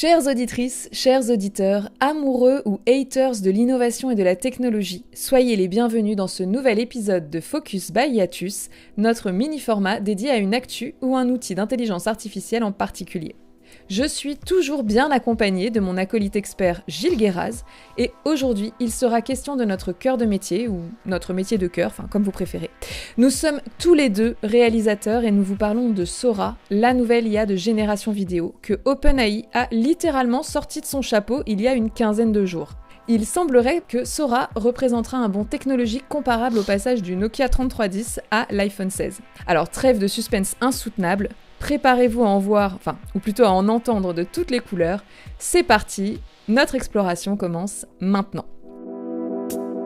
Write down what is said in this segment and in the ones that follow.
Chères auditrices, chers auditeurs, amoureux ou haters de l'innovation et de la technologie, soyez les bienvenus dans ce nouvel épisode de Focus by Hiatus, notre mini-format dédié à une actu ou un outil d'intelligence artificielle en particulier. Je suis toujours bien accompagnée de mon acolyte expert Gilles Guéraz, et aujourd'hui, il sera question de notre cœur de métier, ou notre métier de cœur, enfin comme vous préférez. Nous sommes tous les deux réalisateurs et nous vous parlons de Sora, la nouvelle IA de génération vidéo, que OpenAI a littéralement sorti de son chapeau il y a une quinzaine de jours. Il semblerait que Sora représentera un bond technologique comparable au passage du Nokia 3310 à l'iPhone 16. Alors trêve de suspense insoutenable, préparez-vous à en voir, ou plutôt à en entendre de toutes les couleurs. C'est parti, notre exploration commence maintenant.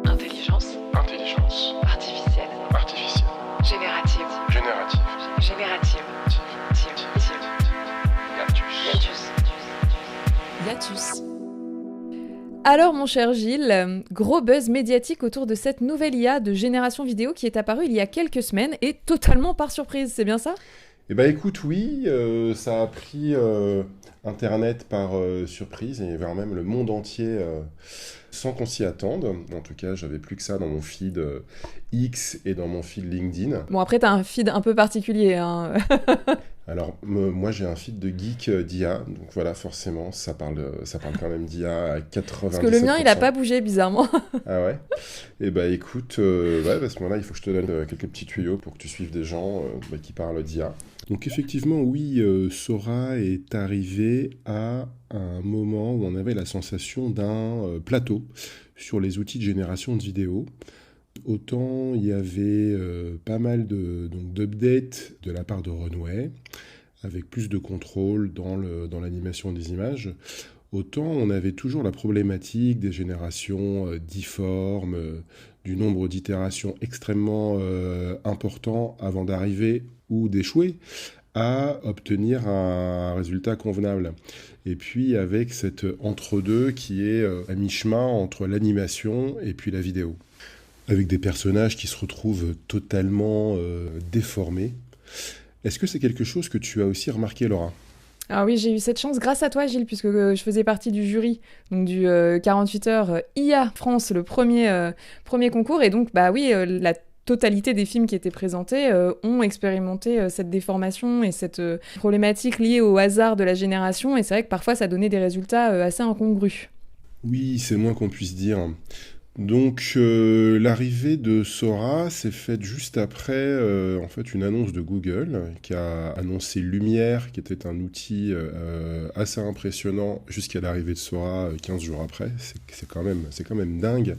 Intelligence artificielle. Générative. Hiatus. Alors mon cher Gilles, gros buzz médiatique autour de cette nouvelle IA de génération vidéo qui est apparue il y a quelques semaines et totalement par surprise, c'est bien ça ? Eh ben écoute, oui, ça a pris Internet par surprise et vers même le monde entier sans qu'on s'y attende. En tout cas, j'avais plus que ça dans mon feed X et dans mon feed LinkedIn. Bon après t'as un feed un peu particulier, hein. Alors moi j'ai un feed de geek d'IA, donc voilà forcément ça parle quand même d'IA à 90%. Parce que le mien il a pas bougé bizarrement. Ah ouais. Eh ben écoute, à ce moment-là il faut que je te donne quelques petits tuyaux pour que tu suives des gens qui parlent d'IA. Donc effectivement oui, Sora est arrivé à un moment où on avait la sensation d'un plateau sur les outils de génération de vidéos. Autant il y avait pas mal d'updates de la part de Runway, avec plus de contrôle dans l'animation des images, autant on avait toujours la problématique des générations difformes, du nombre d'itérations extrêmement important avant d'arriver ou d'échouer à obtenir un résultat convenable. Et puis avec cet entre-deux qui est à mi-chemin entre l'animation et puis la vidéo, avec des personnages qui se retrouvent totalement déformés. Est-ce que c'est quelque chose que tu as aussi remarqué, Laura ? Ah oui, j'ai eu cette chance grâce à toi, Gilles, puisque je faisais partie du jury donc du 48 heures IA France, le premier concours. Et donc, la totalité des films qui étaient présentés ont expérimenté cette déformation et cette problématique liée au hasard de la génération. Et c'est vrai que parfois, ça donnait des résultats assez incongrus. Oui, c'est le moins qu'on puisse dire. Donc l'arrivée de Sora s'est faite juste après une annonce de Google qui a annoncé Lumière, qui était un outil assez impressionnant jusqu'à l'arrivée de Sora 15 jours après. C'est quand même dingue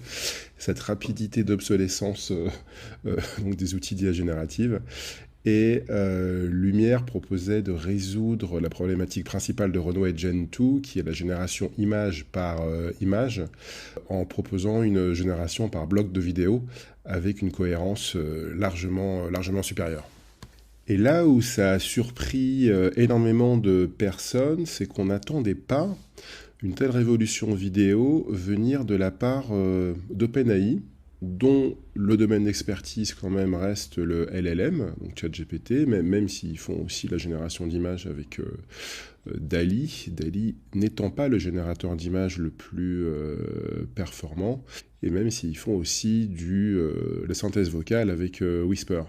cette rapidité d'obsolescence des outils d'IA générative. Et Lumière proposait de résoudre la problématique principale de Runway Gen 2, qui est la génération image par image, en proposant une génération par bloc de vidéo avec une cohérence largement supérieure. Et là où ça a surpris énormément de personnes, c'est qu'on n'attendait pas une telle révolution vidéo venir de la part d'OpenAI, dont le domaine d'expertise quand même reste le LLM, donc ChatGPT, même s'ils font aussi la génération d'images avec DALL-E. DALL-E n'étant pas le générateur d'images le plus performant, et même s'ils font aussi la synthèse vocale avec Whisper.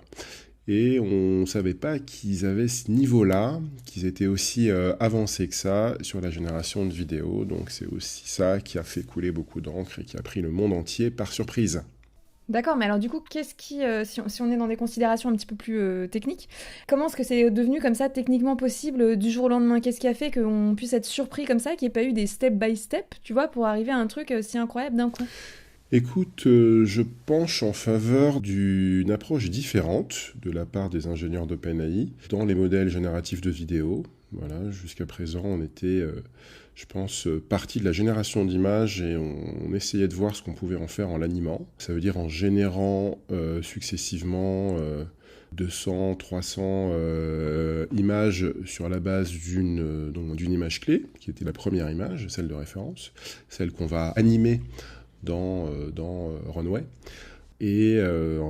Et on ne savait pas qu'ils avaient ce niveau-là, qu'ils étaient aussi avancés que ça sur la génération de vidéos. Donc c'est aussi ça qui a fait couler beaucoup d'encre et qui a pris le monde entier par surprise. D'accord, mais alors du coup, qu'est-ce qui, si on est dans des considérations un petit peu plus techniques, comment est-ce que c'est devenu comme ça techniquement possible du jour au lendemain ? Qu'est-ce qui a fait qu'on puisse être surpris comme ça, qu'il n'y ait pas eu des step by step, tu vois, pour arriver à un truc si incroyable d'un coup ? Écoute, je penche en faveur d'une approche différente de la part des ingénieurs d'OpenAI dans les modèles génératifs de vidéos. Voilà, jusqu'à présent, on était, je pense, parti de la génération d'images et on essayait de voir ce qu'on pouvait en faire en l'animant. Ça veut dire en générant successivement 200, 300 images sur la base d'une image clé, qui était la première image, celle de référence, celle qu'on va animer dans Runway. Et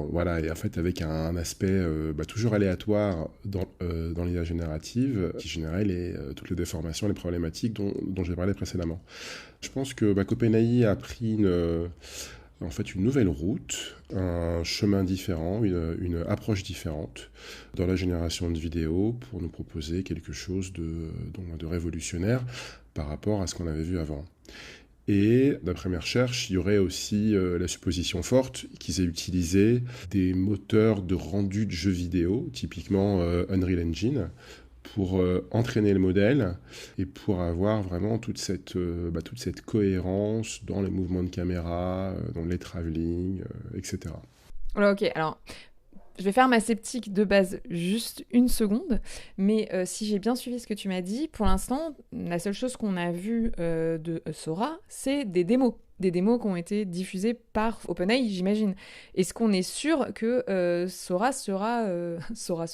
voilà, et en fait avec un aspect toujours aléatoire dans l'IA générative qui générait toutes les déformations, les problématiques dont j'ai parlé précédemment. Je pense que OpenAI a pris en fait une nouvelle route, un chemin différent, une approche différente dans la génération de vidéos pour nous proposer quelque chose de révolutionnaire par rapport à ce qu'on avait vu avant. Et d'après mes recherches, il y aurait aussi la supposition forte qu'ils aient utilisé des moteurs de rendu de jeux vidéo, typiquement Unreal Engine, pour entraîner le modèle et pour avoir vraiment toute cette cohérence dans les mouvements de caméra, dans les travelling, etc. Alors, ok, alors je vais faire ma sceptique de base juste une seconde, mais si j'ai bien suivi ce que tu m'as dit, pour l'instant, la seule chose qu'on a vue de Sora, c'est des démos. Des démos qui ont été diffusées par OpenAI, j'imagine. Est-ce qu'on est sûr que Sora sera... Sora.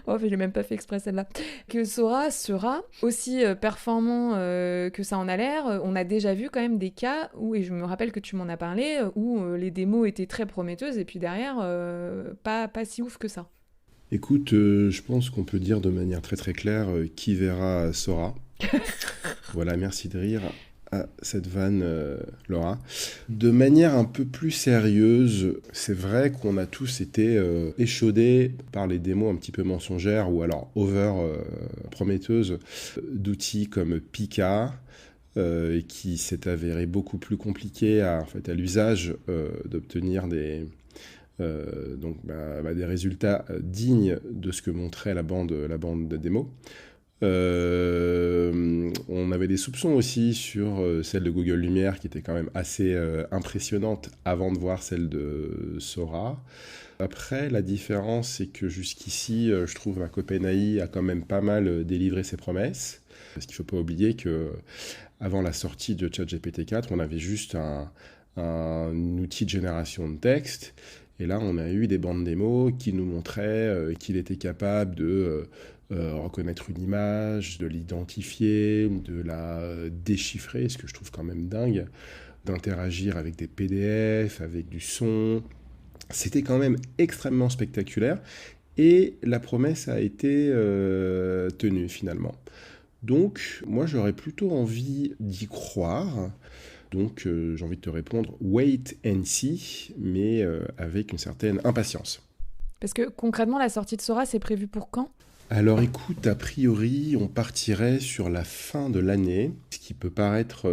Oh, j'ai même pas fait exprès celle-là. Que Sora sera aussi performant que ça en a l'air. On a déjà vu quand même des cas où, et je me rappelle que tu m'en as parlé, où les démos étaient très prometteuses et puis derrière, pas si ouf que ça. Écoute, je pense qu'on peut dire de manière très très claire qui verra Sora. Voilà, merci de rire à cette vanne, Laura. De manière un peu plus sérieuse, c'est vrai qu'on a tous été échaudés par les démos un petit peu mensongères ou alors prometteuses d'outils comme Pika, qui s'est avéré beaucoup plus compliqué à l'usage d'obtenir des résultats dignes de ce que montrait la bande de démo. On avait des soupçons aussi sur celle de Google Lumière qui était quand même assez impressionnante avant de voir celle de Sora. Après, la différence, c'est que jusqu'ici, je trouve qu'OpenAI a quand même pas mal délivré ses promesses. Parce qu'il ne faut pas oublier que avant la sortie de ChatGPT 4, on avait juste un outil de génération de texte. Et là, on a eu des bandes démos qui nous montraient qu'il était capable de reconnaître une image, de l'identifier, de la déchiffrer, ce que je trouve quand même dingue, d'interagir avec des PDF, avec du son. C'était quand même extrêmement spectaculaire et la promesse a été tenue finalement. Donc, moi, j'aurais plutôt envie d'y croire. Donc, j'ai envie de te répondre wait and see, mais avec une certaine impatience. Parce que concrètement, la sortie de Sora, c'est prévu pour quand ? Alors écoute, a priori, on partirait sur la fin de l'année, ce qui peut paraître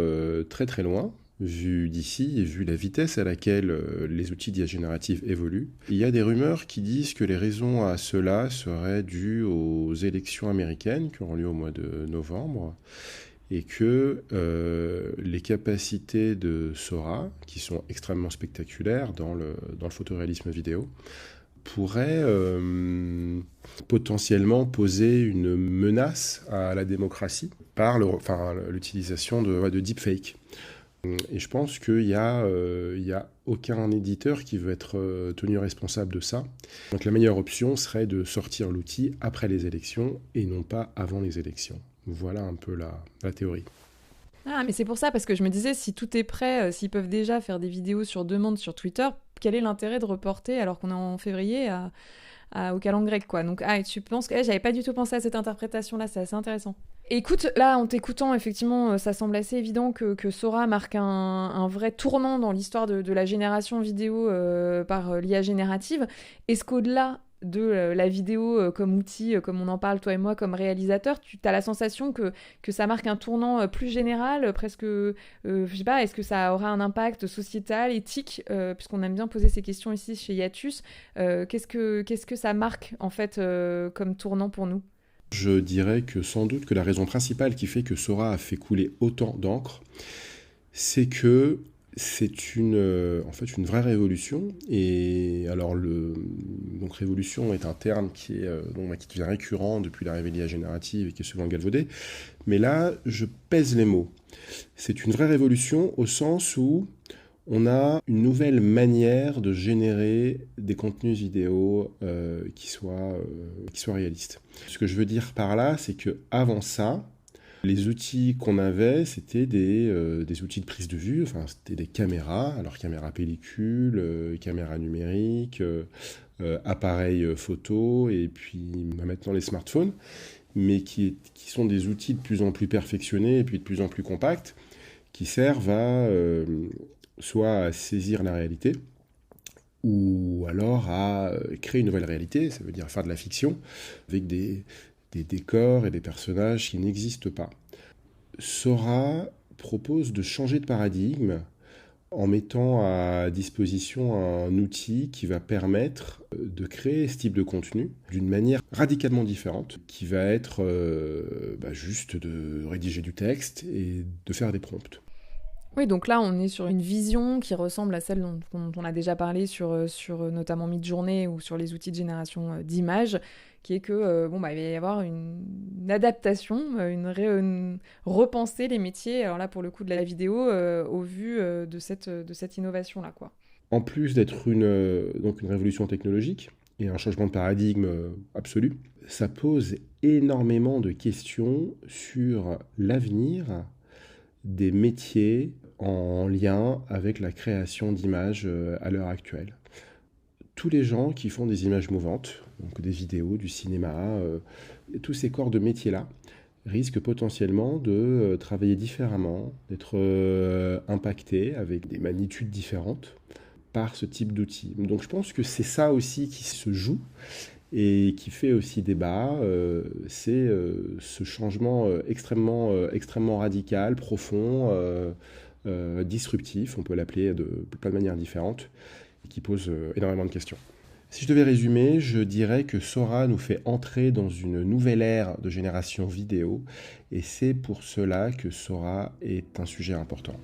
très très loin, vu d'ici et vu la vitesse à laquelle les outils d'IA générative évoluent. Il y a des rumeurs qui disent que les raisons à cela seraient dues aux élections américaines qui auront lieu au mois de novembre, et que les capacités de Sora, qui sont extrêmement spectaculaires dans le photoréalisme vidéo, pourraient potentiellement poser une menace à la démocratie par l'utilisation de deepfake. Et je pense qu'il y a aucun éditeur qui veut être tenu responsable de ça. Donc la meilleure option serait de sortir l'outil après les élections et non pas avant les élections. Voilà un peu la théorie. Ah, mais c'est pour ça, parce que je me disais, si tout est prêt, s'ils peuvent déjà faire des vidéos sur demande sur Twitter, quel est l'intérêt de reporter alors qu'on est en février au calendrier grec, quoi. Donc, et tu penses que j'avais pas du tout pensé à cette interprétation-là, c'est assez intéressant. Écoute, là, en t'écoutant, effectivement, ça semble assez évident que Sora marque un vrai tournant dans l'histoire de la génération vidéo par l'IA générative. Est-ce qu'au-delà de la vidéo comme outil, comme on en parle toi et moi comme réalisateur, tu as la sensation que ça marque un tournant plus général, presque, je sais pas, est-ce que ça aura un impact sociétal, éthique, puisqu'on aime bien poser ces questions ici chez Hiatus, qu'est-ce que ça marque en fait comme tournant pour nous ? Je dirais que sans doute que la raison principale qui fait que Sora a fait couler autant d'encre, c'est que c'est une vraie révolution. Et alors, donc révolution est un terme qui devient récurrent depuis l'arrivée de l'IA générative et qui est souvent galvaudé. Mais là, je pèse les mots. C'est une vraie révolution au sens où on a une nouvelle manière de générer des contenus vidéo qui soient réalistes. Ce que je veux dire par là, c'est qu'avant ça, Les outils qu'on avait, c'était des outils de prise de vue, enfin c'était des caméras, alors caméra pellicule, caméra numérique, appareil photo, et puis maintenant les smartphones, mais qui sont des outils de plus en plus perfectionnés et puis de plus en plus compacts, qui servent soit à saisir la réalité, ou alors à créer une nouvelle réalité, ça veut dire faire de la fiction, avec des décors et des personnages qui n'existent pas. Sora propose de changer de paradigme en mettant à disposition un outil qui va permettre de créer ce type de contenu d'une manière radicalement différente, qui va être juste de rédiger du texte et de faire des prompts. Oui, donc là, on est sur une vision qui ressemble à celle dont on a déjà parlé sur notamment Midjourney ou sur les outils de génération d'images, qui est que il va y avoir une adaptation, repenser les métiers, alors là, pour le coup, de la vidéo, au vu de cette innovation-là, quoi. En plus d'être une révolution technologique et un changement de paradigme absolu, ça pose énormément de questions sur l'avenir des métiers en lien avec la création d'images à l'heure actuelle. Tous les gens qui font des images mouvantes, donc des vidéos, du cinéma, tous ces corps de métiers-là risquent potentiellement de travailler différemment, d'être impactés avec des magnitudes différentes par ce type d'outils. Donc je pense que c'est ça aussi qui se joue et qui fait aussi débat, c'est ce changement extrêmement radical, profond, disruptif, on peut l'appeler de plein de manières différentes, qui pose énormément de questions. Si je devais résumer, je dirais que Sora nous fait entrer dans une nouvelle ère de génération vidéo, et c'est pour cela que Sora est un sujet important.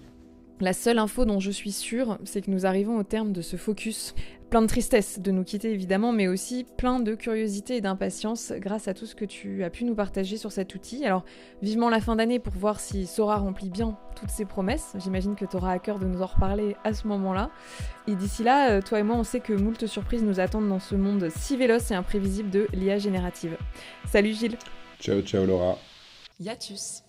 La seule info dont je suis sûre, c'est que nous arrivons au terme de ce focus. Plein de tristesse de nous quitter évidemment, mais aussi plein de curiosité et d'impatience grâce à tout ce que tu as pu nous partager sur cet outil. Alors vivement la fin d'année pour voir si Sora remplit bien toutes ses promesses. J'imagine que tu auras à cœur de nous en reparler à ce moment-là. Et d'ici là, toi et moi, on sait que moult surprises nous attendent dans ce monde si véloce et imprévisible de l'IA générative. Salut Gilles. Ciao Laura. Hiatus.